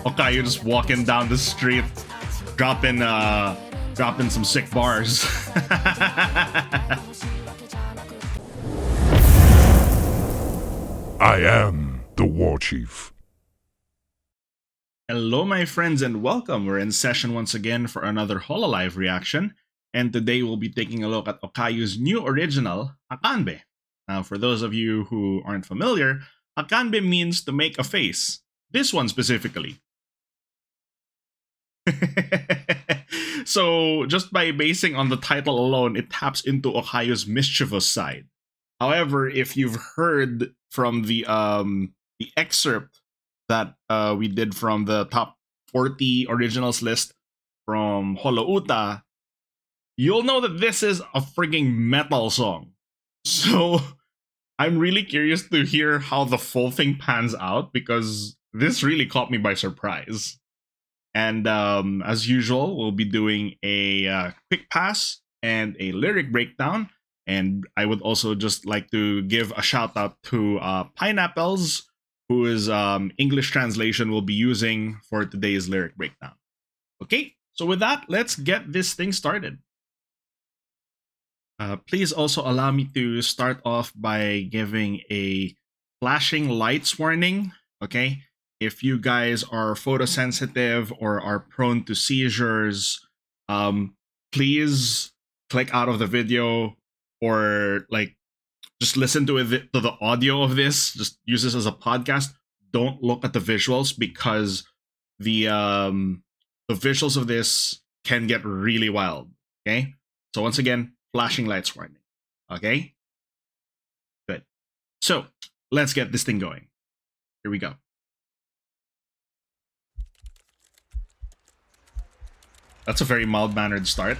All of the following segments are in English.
Okayu just walking down the street, dropping some sick bars. I am the War Chief. Hello, my friends, and welcome. We're in session once again for another Hololive reaction, and today we'll be taking a look at Okayu's new original, Akkanbe. Now, for those of you who aren't familiar, Akkanbe means to make a face. This one specifically. So, just by basing on the title alone, it taps into Okayu's mischievous side. However, if you've heard from the excerpt that we did from the top 40 originals list from Holouta, you'll know that this is a frigging metal song. So I'm really curious to hear how the full thing pans out, because this really caught me by surprise. And as usual, we'll be doing a quick pass and a lyric breakdown. And I would also just like to give a shout out to Pineapples, whose English translation we'll be using for today's lyric breakdown. Okay, so with that, let's get this thing started. Please also allow me to start off by giving a flashing lights warning, okay? If you guys are photosensitive or are prone to seizures, please click out of the video, or like just listen to it, to the audio of this. Just use this as a podcast. Don't look at the visuals, because the visuals of this can get really wild. Okay, so once again, flashing lights warning. Okay, good. So let's get this thing going. Here we go. That's a very mild-mannered start.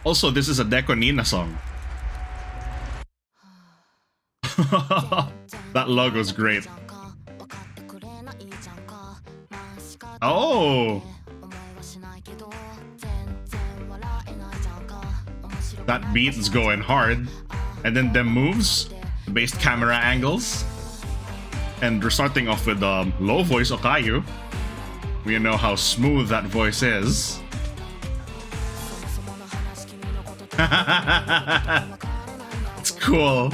Also, this is a Nekomata song. That logo's great. Oh! That beat is going hard. And then them moves, based camera angles. And we're starting off with low voice Okayu. We know how smooth that voice is. It's cool.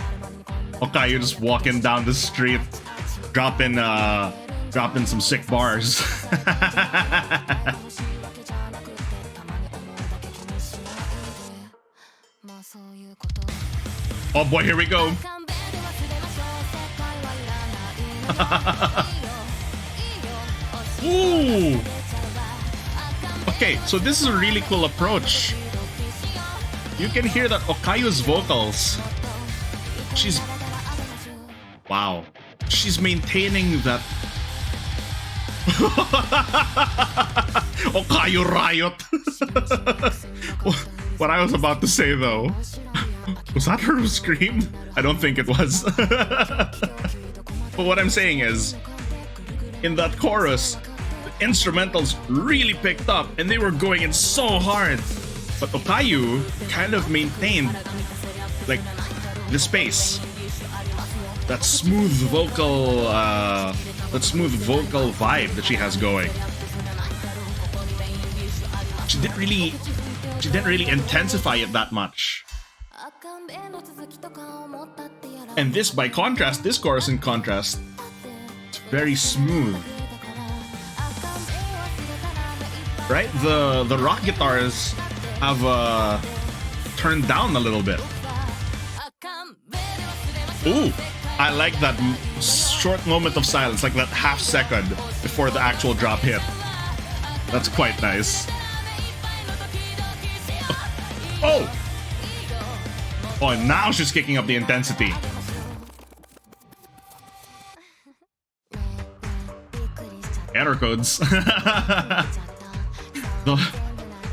Okayu just walking down the street, dropping some sick bars. Oh boy, here we go. Ooh. Okay, so this is a really cool approach. You can hear that Okayu's vocals. Wow. She's maintaining that. Okayu riot. What I was about to say though. Was that her who screamed? I don't think it was. But what I'm saying is, in that chorus, the instrumentals really picked up and they were going in so hard. But Okayu kind of maintained like the space. That smooth vocal vibe that she has going. She didn't really intensify it that much. And this, by contrast, this chorus in contrast, it's very smooth. Right? The rock guitars have turned down a little bit. Ooh, I like that short moment of silence, like that half second before the actual drop hit. That's quite nice. Oh! Oh, and now she's kicking up the intensity. Error codes.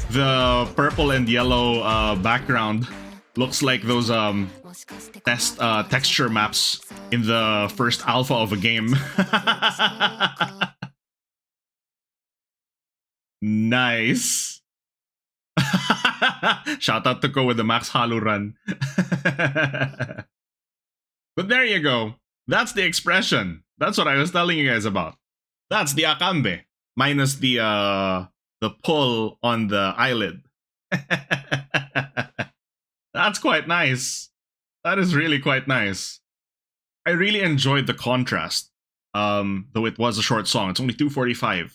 The purple and yellow background looks like those texture maps in the first alpha of a game. Nice. Shout out to Ko with the Max Halu run. But there you go. That's the expression. That's what I was telling you guys about. That's the Akkanbe. minus the pull on the eyelid. That's quite nice. That is really quite nice. I really enjoyed the contrast. Though it was a short song. It's only 2:45.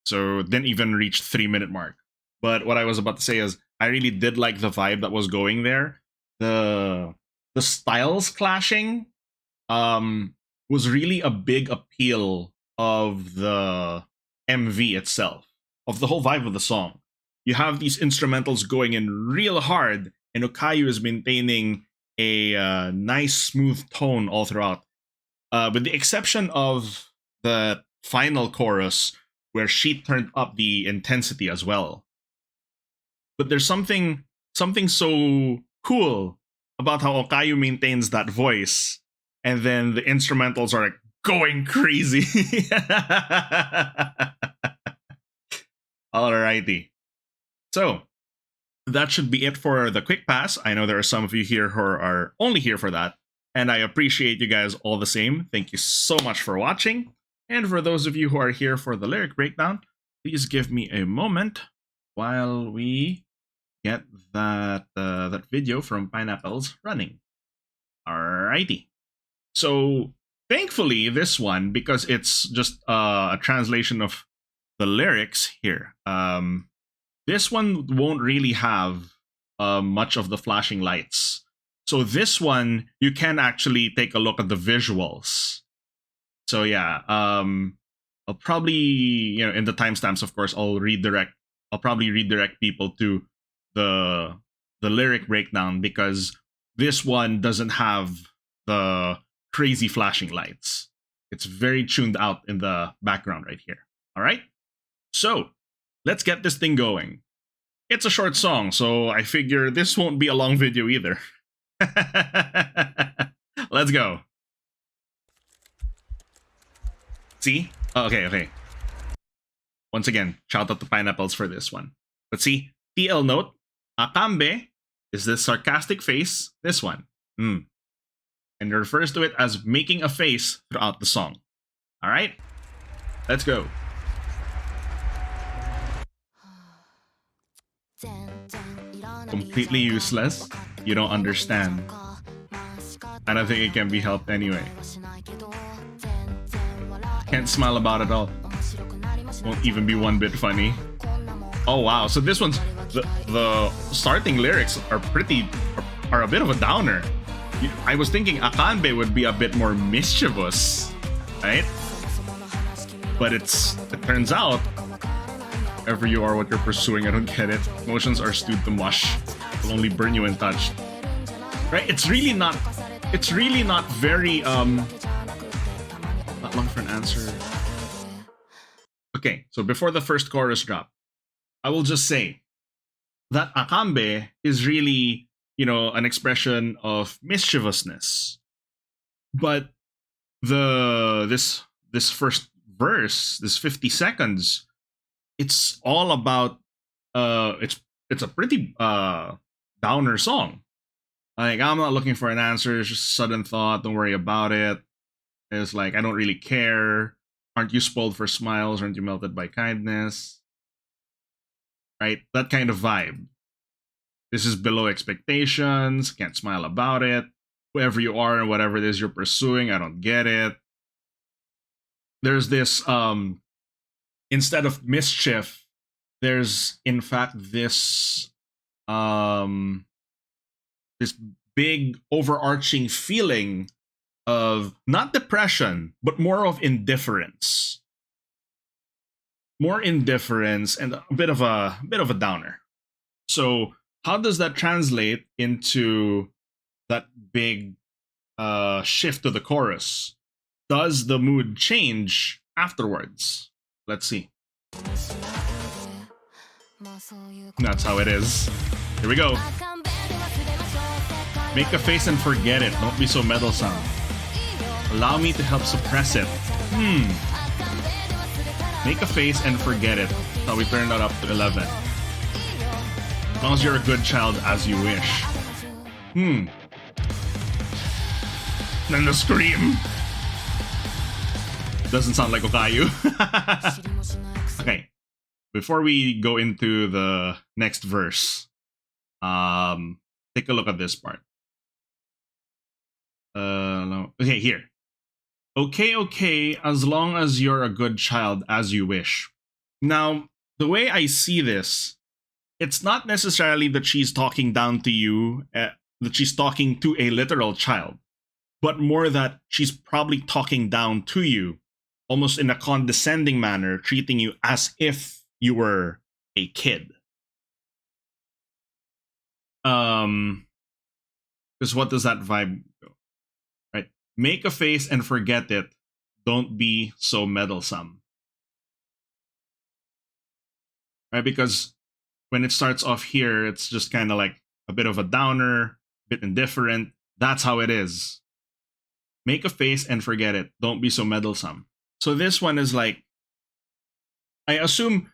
So it didn't even reach 3-minute mark. But what I was about to say is I really did like the vibe that was going there. The styles clashing was really a big appeal of the MV itself, of the whole vibe of the song. You have these instrumentals going in real hard, and Okayu is maintaining a nice, smooth tone all throughout. With the exception of the final chorus, where she turned up the intensity as well. But there's something so cool about how Okayu maintains that voice, and then the instrumentals are like going crazy. Alrighty. So that should be it for the quick pass. I know there are some of you here who are only here for that, and I appreciate you guys all the same. Thank you so much for watching. And for those of you who are here for the lyric breakdown, please give me a moment while we get that video from Pineapples running. Alrighty. So thankfully, this one, because it's just a translation of the lyrics here, this one won't really have much of the flashing lights. So this one, you can actually take a look at the visuals. So yeah, I'll probably, in the timestamps, of course, I'll probably redirect people to the lyric breakdown, because this one doesn't have the crazy flashing lights. It's very tuned out in the background right here. All right, so let's get this thing going. It's a short song, so I figure this won't be a long video either. Let's go. See? Oh, okay. Once again, shout out to Pineapples for this one. Let's see. TL note, Akkanbe is this sarcastic face, this one. And it refers to it as making a face throughout the song. Alright? Let's go. Completely useless. You don't understand. I don't think it can be helped anyway. Can't smile about it all. Won't even be one bit funny. Oh wow, so this one's the starting lyrics are a bit of a downer. I was thinking Akkanbe would be a bit more mischievous, right? But it turns out, whatever you are, what you're pursuing, I don't get it. Emotions are stewed to mush. Will only burn you when touched. Right? It's really not very not long for an answer. Okay, so before the first chorus drop, I will just say that Akkanbe is really, an expression of mischievousness. But this first verse, this 50 seconds, it's all about it's a pretty downer song. Like, I'm not looking for an answer, it's just a sudden thought, don't worry about it. It's like, I don't really care. Aren't you spoiled for smiles? Aren't you melted by kindness? Right? That kind of vibe. This is below expectations. Can't smile about it. Whoever you are and whatever it is you're pursuing, I don't get it. There's this, instead of mischief, there's in fact this, this big overarching feeling of not depression, but more of indifference. More indifference and a bit of a downer. So how does that translate into that big shift to the chorus? Does the mood change afterwards? Let's see. That's how it is. Here we go. Make a face and forget it. Don't be so meddlesome. Allow me to help suppress it. Make a face and forget it. So we turned that up to 11. As long as you're a good child, as you wish. Then the scream. Doesn't sound like Okayu. Okay, before we go into the next verse, take a look at this part. No. Okay, here. Okay, okay, as long as you're a good child, as you wish. Now, the way I see this, it's not necessarily that she's talking down to you, that she's talking to a literal child, but more that she's probably talking down to you, almost in a condescending manner, treating you as if you were a kid. Because what does that vibe go? Right? Make a face and forget it. Don't be so meddlesome. Right? Because when it starts off here, it's just kind of like a bit of a downer, a bit indifferent. That's how it is. Make a face and forget it. Don't be so meddlesome. So this one is like, I assume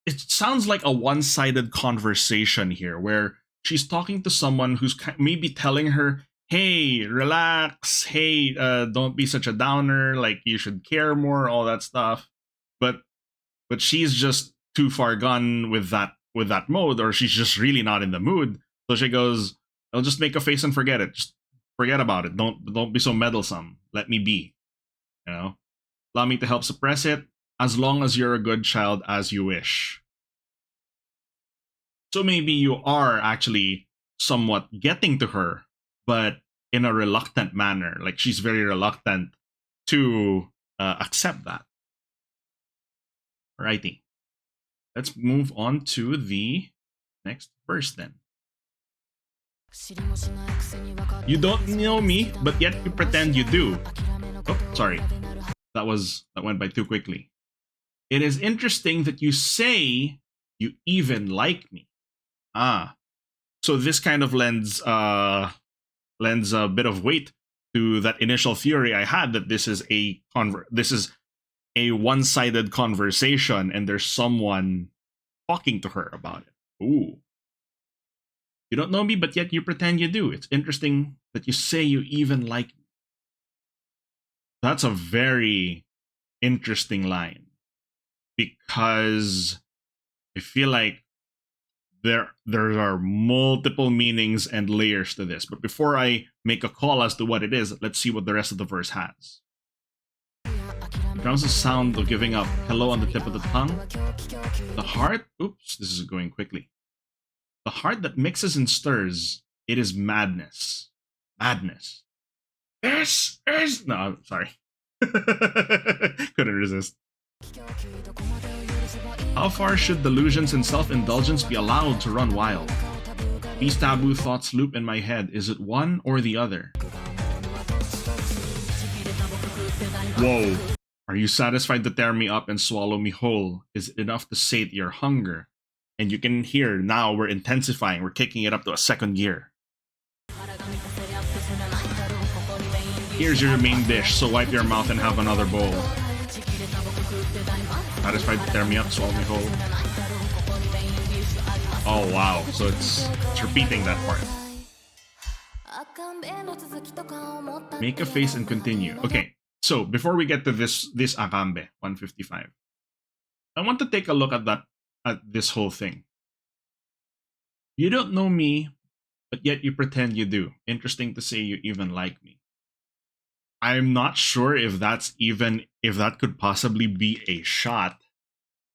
it sounds like a one-sided conversation here where she's talking to someone who's maybe telling her, hey, relax, hey, don't be such a downer, like you should care more, all that stuff. But she's just too far gone with that mode, or she's just really not in the mood. So she goes, I'll just make a face and forget it. Just forget about it. Don't be so meddlesome. Let me be. You know? Allow me to help suppress it, as long as you're a good child, as you wish. So maybe you are actually somewhat getting to her, but in a reluctant manner. Like she's very reluctant to accept that. Alrighty. Let's move on to the next verse then. You don't know me, but yet you pretend you do. Oh, sorry. That went by too quickly. It is interesting that you say you even like me. So this kind of lends a bit of weight to that initial theory I had that this is a one-sided conversation and there's someone talking to her about it. Ooh. You don't know me, but yet you pretend you do. It's interesting that you say you even like me. That's a very interesting line because I feel like there are multiple meanings and layers to this. But before I make a call as to what it is, let's see what the rest of the verse has. Drums the sound of giving up. Hello on the tip of the tongue. The heart. Oops, this is going quickly. The heart that mixes and stirs. It is madness. Madness. This is no. Sorry. Couldn't resist. How far should delusions and self-indulgence be allowed to run wild? These taboo thoughts loop in my head. Is it one or the other? Whoa. Are you satisfied to tear me up and swallow me whole? Is it enough to sate your hunger? And you can hear now we're intensifying. We're kicking it up to a second gear. Here's your main dish, so wipe your mouth and have another bowl. Satisfied to tear me up, swallow me whole. Oh wow, so it's repeating that part. Make a face and continue. Okay, so before we get to this Akkanbe 155, I want to take a look at this whole thing. You don't know me, but yet you pretend you do. Interesting to say you even like me. I'm not sure if that could possibly be a shot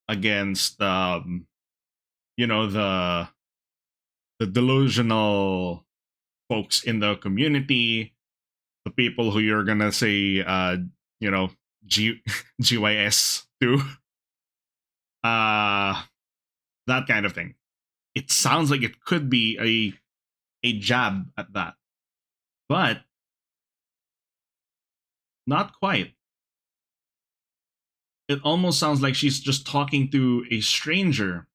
against the delusional folks in the community, the people who you're gonna say GYS to, that kind of thing. It sounds like it could be a jab at that, but not quite. It almost sounds like she's just talking to a stranger,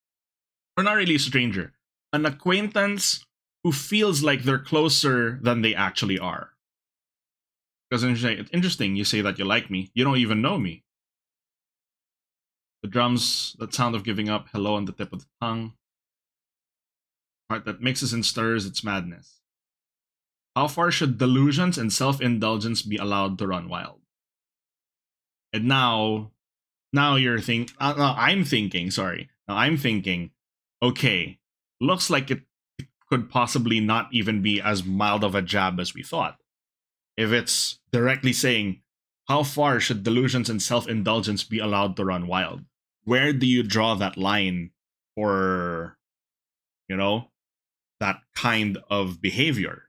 or not really a stranger, an acquaintance who feels like they're closer than they actually are. Because it's interesting, you say that you like me, you don't even know me. The drums, that sound of giving up, hello on the tip of the tongue. Heart that mixes and stirs, it's madness. How far should delusions and self-indulgence be allowed to run wild? And now, Now now I'm thinking, sorry. Now I'm thinking, okay, looks like it could possibly not even be as mild of a jab as we thought. If it's directly saying, how far should delusions and self-indulgence be allowed to run wild? Where do you draw that line for, you know, that kind of behavior?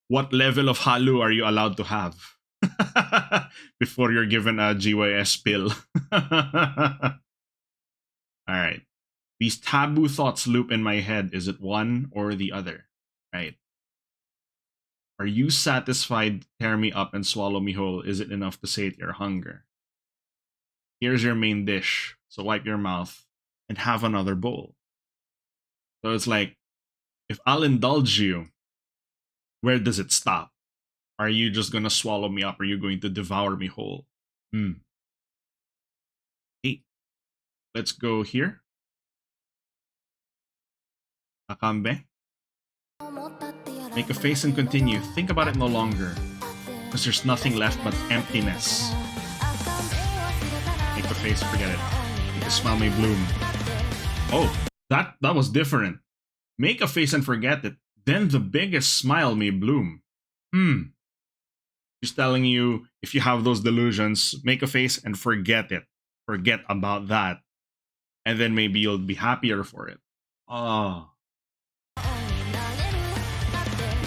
What level of halu are you allowed to have before you're given a GYS pill? All right. These taboo thoughts loop in my head. Is it one or the other? Right. Are you satisfied? Tear me up and swallow me whole. Is it enough to sate your hunger? Here's your main dish. So wipe your mouth and have another bowl. So it's like, if I'll indulge you, where does it stop? Are you just gonna swallow me up? Or are you going to devour me whole? Hey, let's go here. Akkanbe. Make a face and continue. Think about it no longer, because there's nothing left but emptiness. Make the face, forget it. Make a smile may bloom. Oh, that was different. Make a face and forget it. Then the biggest smile may bloom. She's telling you, if you have those delusions, make a face and forget it. Forget about that. And then maybe you'll be happier for it. Oh.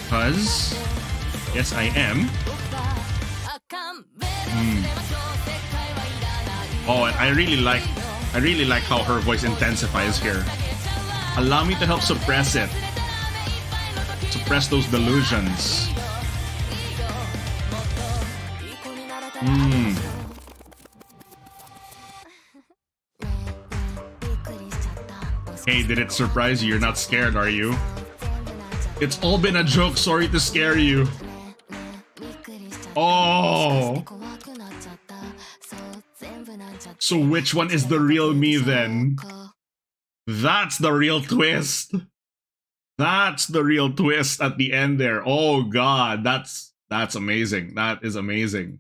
Because, yes, I am. Oh, and I really like how her voice intensifies here. Allow me to help suppress it. Suppress those delusions. Hey, did it surprise you? You're not scared, are you? It's all been a joke, sorry to scare you. Oh. So which one is the real me then? That's the real twist. That's the real twist at the end there. Oh god, that's amazing. That is amazing.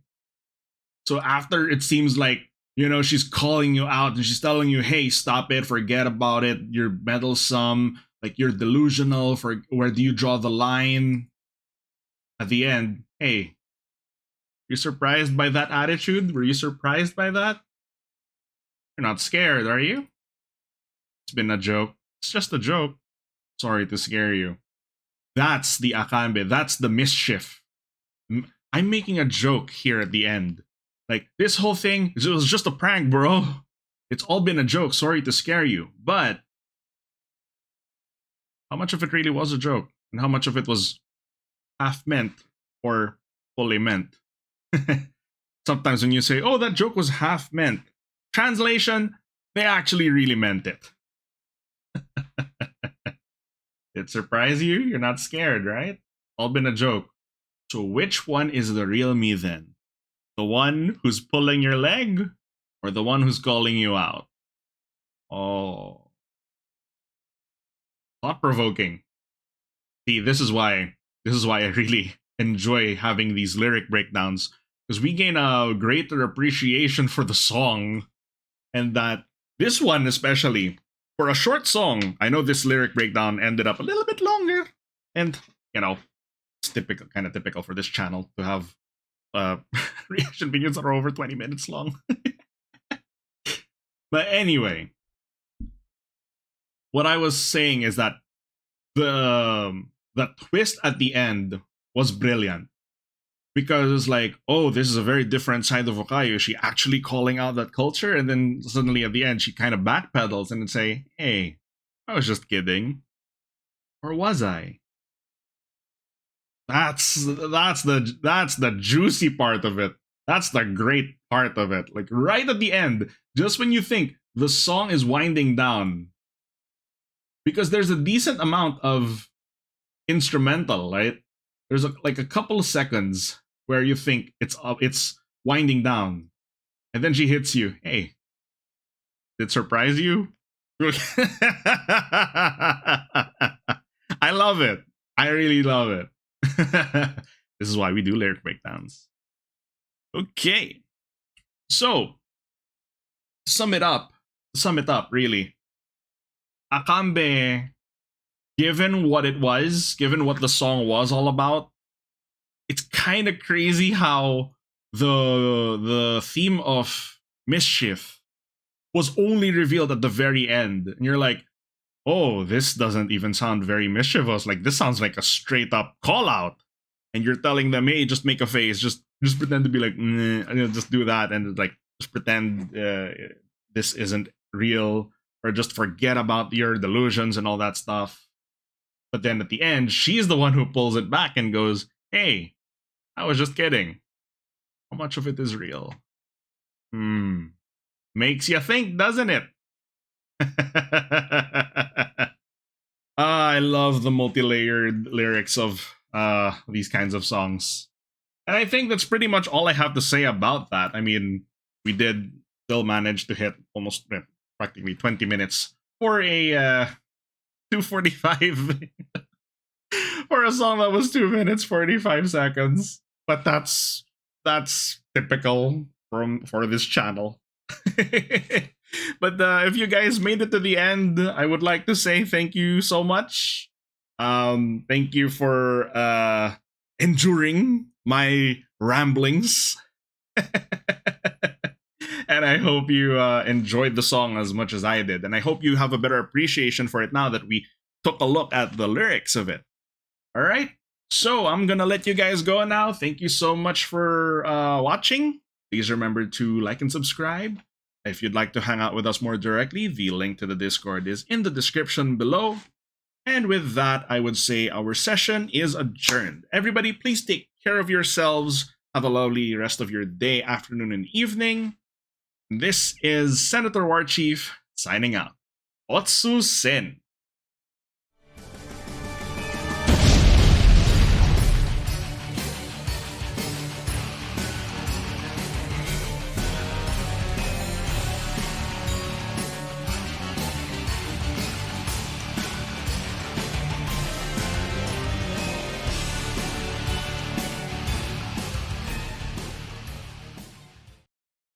So after it seems like, you know, she's calling you out and she's telling you, hey, stop it, forget about it, you're meddlesome, like you're delusional, for where do you draw the line? At the end, hey, you're surprised by that attitude? Were you surprised by that? You're not scared, are you? It's been a joke. It's just a joke. Sorry to scare you. That's the Akkanbe. That's the mischief. I'm making a joke here at the end. Like, this whole thing, it was just a prank, bro. It's all been a joke. Sorry to scare you. But how much of it really was a joke? And how much of it was half meant or fully meant? Sometimes when you say, oh, that joke was half meant. Translation, they actually really meant it. Did it surprise you? You're not scared, right? All been a joke. So which one is the real me then? The one who's pulling your leg or the one who's calling you out? Oh. Thought-provoking. See, this is why I really enjoy having these lyric breakdowns, because we gain a greater appreciation for the song, and that this one especially, for a short song, I know this lyric breakdown ended up a little bit longer, and you know, it's kind of typical for this channel to have reaction videos that are over 20 minutes long. But anyway, what I was saying is that the twist at the end was brilliant, because it's like, oh, this is a very different side of Okayu. She actually calling out that culture, and then suddenly at the end she kind of backpedals and say, hey, I was just kidding. Or was I? That's the juicy part of it. That's the great part of it. Like right at the end, just when you think the song is winding down, because there's a decent amount of instrumental, right? There's like a couple of seconds where you think it's winding down, and then she hits you. Hey, did it surprise you? I love it. I really love it. This is why we do lyric breakdowns. Okay. So, sum it up, really. Akkanbe, given what it was, given what the song was all about, it's kind of crazy how the theme of mischief was only revealed at the very end. And you're like, oh, this doesn't even sound very mischievous. Like, this sounds like a straight up call out. And you're telling them, hey, just make a face, just pretend to be like, just do that, and like just pretend this isn't real, or just forget about your delusions and all that stuff. But then at the end, she's the one who pulls it back and goes, hey, I was just kidding. How much of it is real? Makes you think, doesn't it? I love the multi-layered lyrics of these kinds of songs. And I think that's pretty much all I have to say about that. I mean, we did still manage to hit almost practically 20 minutes for a 2:45 for a song that was 2 minutes 45 seconds. But that's typical for this channel. But if you guys made it to the end, I would like to say thank you so much. Thank you for enduring my ramblings. And I hope you enjoyed the song as much as I did. And I hope you have a better appreciation for it now that we took a look at the lyrics of it. All right. So I'm going to let you guys go now. Thank you so much for watching. Please remember to like and subscribe. If you'd like to hang out with us more directly, the link to the Discord is in the description below. And with that, I would say our session is adjourned. Everybody, please take care of yourselves. Have a lovely rest of your day, afternoon, and evening. This is SenWarchief signing out. Otsu Sen.